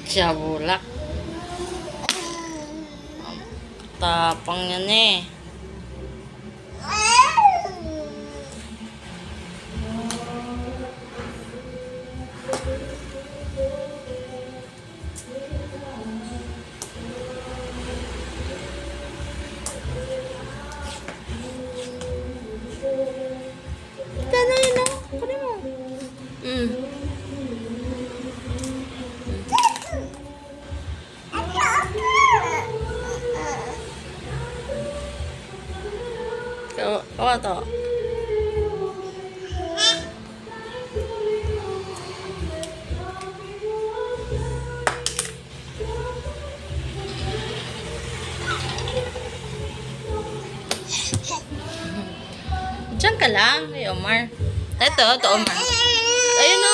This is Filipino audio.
Siya bulak. Tapang yan eh. Ito na yun oh. Kunin mo. Kawa to. Diyan ka lang, ay Omar. Ito, Omar. Ayun